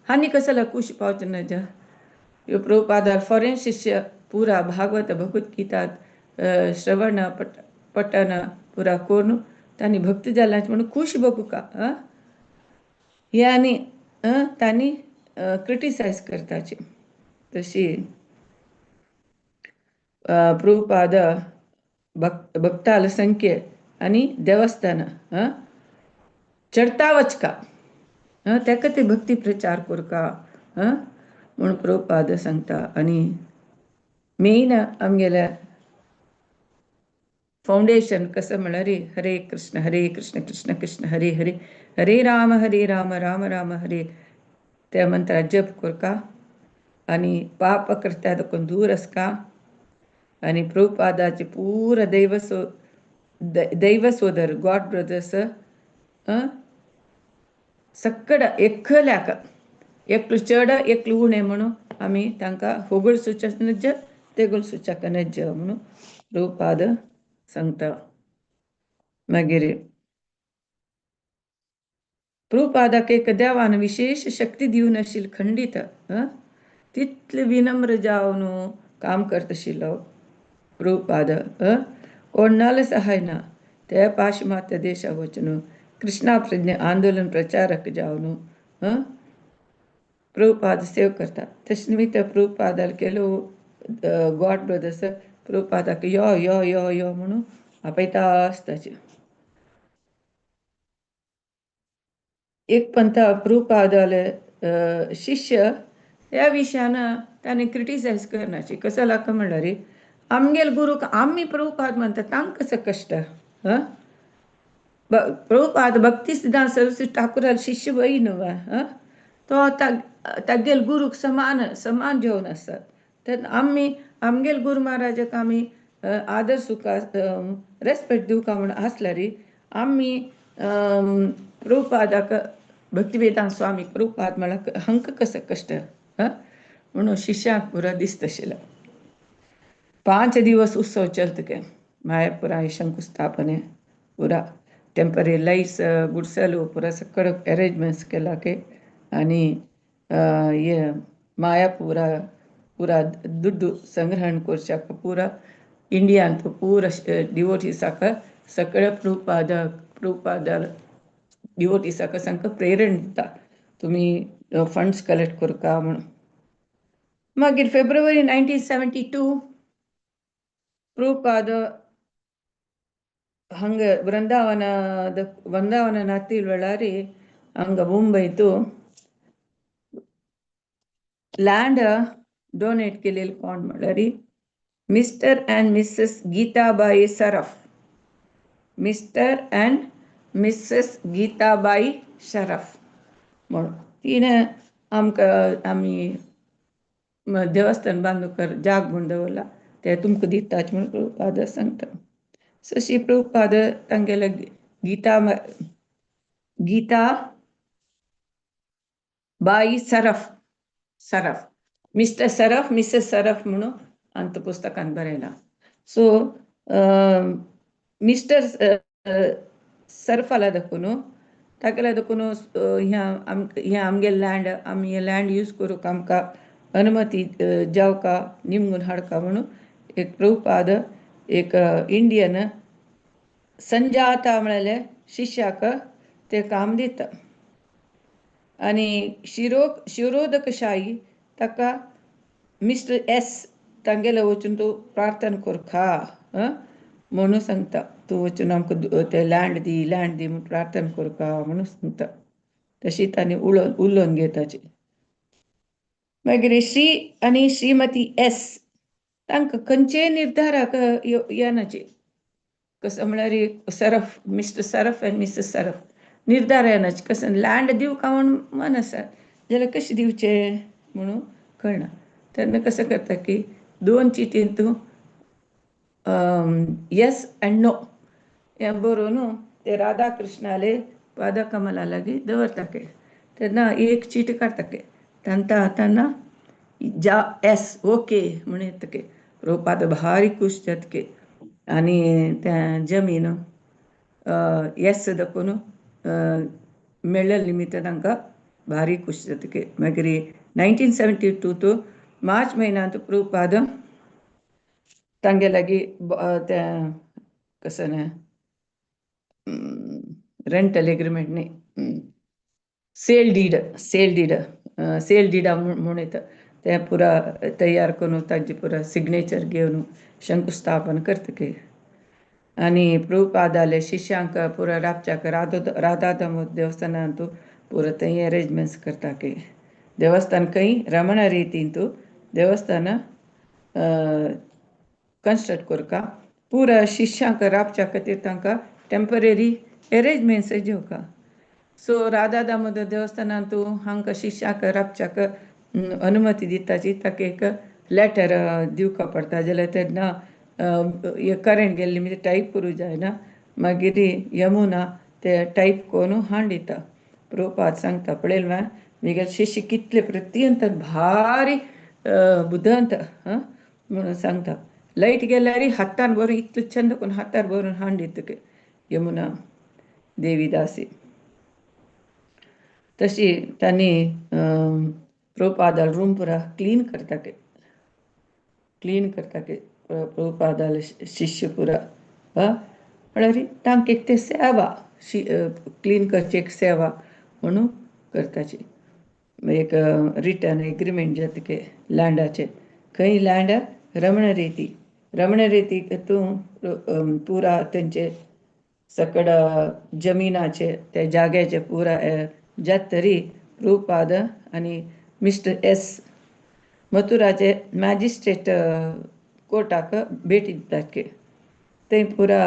हानी कसल्याक खूश पावचना जे ह्यो प्रभुपादार फॉरेन शिष्य पुरा भागवत भगवद्गीता श्रवण पठन पुरा करून तांणी भक्त जाल्यांचे म्हणून खूश बगुका. हे आनी तांणी क्रिटिसायज करताची. तशी प्रभुपाद भक्ताल संख्ये आनी देवस्थान चडता वचका ताका ते भक्ती प्रचार करका म्हणून प्रभुपाद सांगता. आनी मेन आमगेल्या फाउंडेशन कसं म्हळ्यार हरे कृष्ण कृष्ण कृष्ण हरे हरे, हरे राम राम राम हरे, त्या मंत्रा जप करका आनी पाप करता देखून दूर आसका. आनी प्रभुपादाचे पुरा दैव सोदर गॉड ब्रदर्स सक्कड एकल्याक एकलो चड एकलो उणें म्हणून आमी तांकां होगळ सुचक नज तेगळ सुचक नज म्हणून प्रभुपाद सांगता. मागीर प्रभुपादाक एक देवान विशेष शक्ती दिवन आशिल्ली खंडीत तितले विनम्र जावन काम करता आशिल्लो प्रभुपाद. कोणाला सहाय ना ते पाश्चिमात्य देशाक वचून कृष्णा प्रज्ञा आंदोलन प्रचारक जावन प्रभुपाद सेव करता. तशे निमित्त प्रभुपादाल केलो गॉड ब्रदर्स प्रभुपादाक यो यो यो यो म्हणून आपयता आसताचे. एक पंथ प्रभुपादाले शिष्य ह्या विशयान ताणें क्रिटिसायज करनाची. कसं लागता म्हणल्यार आमगेल गुरूक आमी प्रभुपाद म्हणटा तांकां कसं कश्ट. प्रभुपाद भक्ती सिद्धांत सरस्वती ठाकुराल शिष्य वय न्हू. तो तागेल गुरूक समान जेवन आसता. तर आमी आमगेल गुरू महाराजाक आमी आदर सुका रेस्पेक्ट दिवका म्हण आसल्यार आमी प्रभुपादाक भक्तिवेदांत स्वामी प्रभुपाद म्हळ्यार हांकां कसं कश्ट म्हणून शिष्यांक पुरो दिसता आशिल्लो. 5 दिवस उत्सव चलतके मायापुरा शंकुस्थापने पुरा टेम्पररी लाइट्स गुडसलू पुरा सकड अरेंजमेंट्स केला के आनी ये मायापुरा पुरा दुड्डू संग्रहण करशाक पुरा इंडियान पुरा डिवोटीसाक सगळे प्रभुपाद डिवोटीसाक सांग प्रेरण दिता तुमी फंड्स कलेक्ट करका म्हणून. मागीर फेब्रुवारी 1972 प्रभुपाद हंग वृंदावन नातील वेळार हंग मुंबईत लँड डोनेट केलेले कोण म्हळ्यार Mr and Mrs Geetabai Saraf. Mr and Mrs Geetabai Sharaf म्हणून तिने आमी देवस्थान बांदूकर जाग म्हूण दवरला ते तुमकां दिताच म्हणून प्रभुपाद सांगता. सशी प्रभुपाद तांगेले गीता बाई Surf mister Surf Mrs Surf म्हणून अंत पुस्तकान बरयला. सो मिस्टर सरफाला दाखून ताका दाखून हे आमगे लँड आमी हे लँड यूज करूंक आमकां अनुमती जावका निमगून हाडका म्हणून एक प्रभुपाद एक इंडियन संजाता म्हळ्यार शिष्याक ते काम दिता. आनी शिरोधकशाही ताका मिस्टर एस तांगेले वचून तूं प्रार्थना करखा म्हणून सांगता. तूं वचून आमकां ते लँड दी म्हणून प्रार्थना करका म्हणून सांगता. तशी तांणी उलोवन घेताची. मागीर श्री आनी श्रीमती एस तांकां खंयचेय निर्धाराक येनाचे. कसं म्हळ्यार सरफ मिस्टर सरफ आनी मिसेस सरफ निर्धार येनाचे. कसं लँड दिवका म्हणून मन आसा जाल्यार कशें दिवचें म्हणून कळना. तेन्ना कसं करता की 2 चिटीन तूं येस अँड नो हें बरोवन ते राधा कृष्णाले पादकमला लागीं दवरता. तेन्ना एक चीट काडटा तेन्ना जा एस ओके म्हणून येता. प्रभुपाद भारी खुश जाता आनी त्या जमीन येस दाखून मेळ्ळे निमित्त तांकां भारी खुश जाता. मागीर 1972 मार्च म्हयन्यांत प्रभुपाद तांगे लागीं त्या कसं रेंटल एग्रीमेंट न्ही सेल डिडा म्हणून येता ते पुरा तयार करून तांचे पुरा सिग्नेचर घेवन शंकुस्थापन करता. आनी प्रभुपादाले शिष्यांक पुरा राबच्याक राधा दामोदर देवस्थानांत पुरा थंय अरेंजमेंट्स करता. देवस्थान खंय रमण रितीन देवस्थान कंस्ट्रक्ट करका पुरा शिष्यांक राबच्या खातीर तांकां टेम्पररी अरेंजमेंट्स जेवका. सो राधा दामोदर देवस्थानांत हांकां शिष्यांक राबच्याक अनुमती दिताची. ताका एक लेटर दिवका पडटा जाल्यार तेन्ना करंट गेल्ली म्हणजे टायप करूं जायना. मागीर यमुना ते टाईप कोण हांडिता प्रभुपाद सांगता पळेल वा विगत शिष्य कितले प्रत्यंत भारी बुद्धांत म्हणून सांगता लाईट गेल्यारी हातान बरोवन इतलें चंद करून हातार बरोवन हांडित यमुना देवीदासी तशी तांणी प्रभुपादाल रूम पुरा क्लीन करता प्रभुपादाल शिष्य पुरा म्हळ्यार तांकां एक ते सेवा क्लीन करची एक सेवा म्हणून करताची एक रिटर्न एग्रीमेंट जाता की लँडाचे खंय लँड रमण रेती तूं पुरा तेंचे सकड जमिनाचे ते जाग्याचे पुरा जात तरी प्रभुपाद आनी मिस्टर एस मथुराचे मॅजिस्ट्रेट कोर्टाक भेटी दितात की थंय पुरा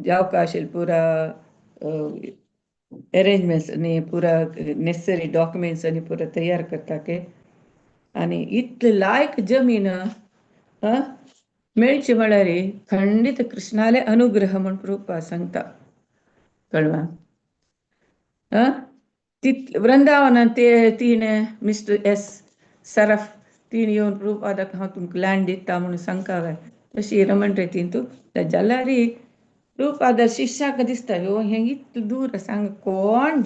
जावपा आशिल्ले पुरा अरेंजमेंट्स आनी पुरा नेसेसरी डॉक्युमेंट्स आनी पुरा तयार करता की आनी इतले लायक जमीन मेळची म्हळ्यार खंडीत कृष्णाले अनुग्रह म्हण प्रभुपाद सांगता कळवा वृंदावनान तीन मिस्टर एस सरफ तीन येवन प्रभुपादाक हांव तुमकां लँड दिता म्हणून सांगता तशी रमण रेतीन तूं जाल्यार प्रभुपादा शिश्याक दिसता हें इतलें दूर सांग कोण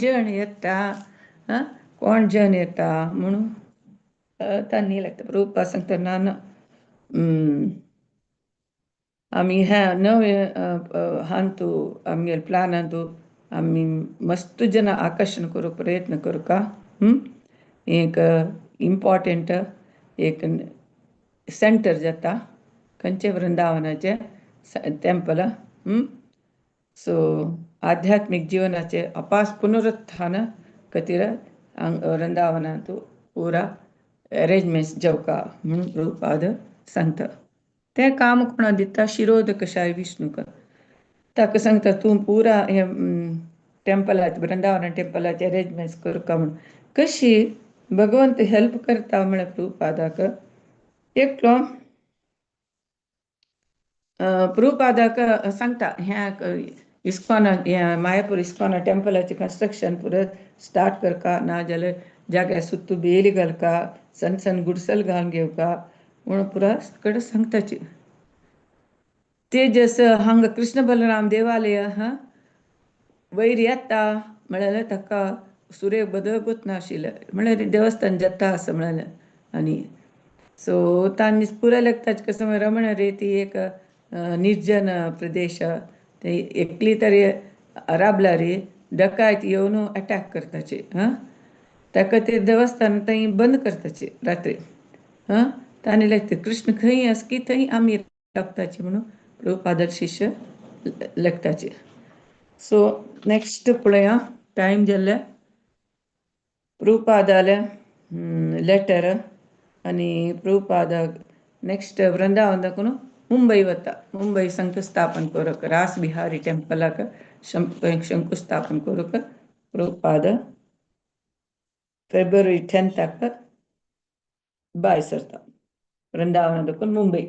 जण येता म्हणून तांणी लागता प्रभुपाद सांगता ना आमी ह्या नवे हांतू आमगे प्लानांतू आमी मस्त जन आकर्षण करूंक प्रयत्न करूं का एक इम्पॉर्टंट एक सेंटर जाता खंयचे वृंदावनाचे टेंपल सो आध्यात्मीक जिवनाचे अपास पुनरुत्थान खातीर वृंदावनांत पुरा अरेंजमेंट्स जेवका म्हणून प्रभुपाद सांगता तें काम कोणा दिता शिरोध कशाय विष्णूक ताका सांगता तूं पुरा हे टेंपलाचे वृंदावना टेंपलाचे अरेंजमेंट्स करता म्हणून कशी भगवंत हेल्प करता म्हळ्यार प्रभुपादाक एकलो प्रभुपादाक सांगता ह्या इस्कॉन मायापूर इस्कॉन टेंपलाचें कन्स्ट्रक्शन पुरो स्टार्ट करका ना जाल्यार जाग्यार सुत्तू बेली घालका सन गुडसल घालून घेवका म्हणून पुरा कडेन सांगताची तेजस हांगा कृष्ण बलराम देवालय वयर येता म्हळ्यार ताका सुरेख बदकूच नाशिल्लें म्हळ्यार देवस्थान जाता असं म्हळ्यार आनी सो तांणी पुराय लागताच कसं रमण रेती एक निर्जन प्रदेश ते एकली तरी राबल्यार डकायत येवन अटॅक करताचे ताका ते देवस्थान थंय बंद करताचे रात्री तांणी लागता कृष्ण खंय आस की थंय आमी राबताची म्हणून प्रभुपादार शिश्य लागताचे सो नेक्स्ट पळया टायम जाल्ले प्रभुपादाले लेटर आनी प्रभुपादाक नेक्स्ट वृंदावन दाखून मुंबई वता मुंबई शंकुस्थापन करूंक रास बिहारी टेंपलाक शंकुस्थापन करूंक प्रभुपाद फेब्रुवारी 10 भायर सरता वृंदावन दाखून मुंबई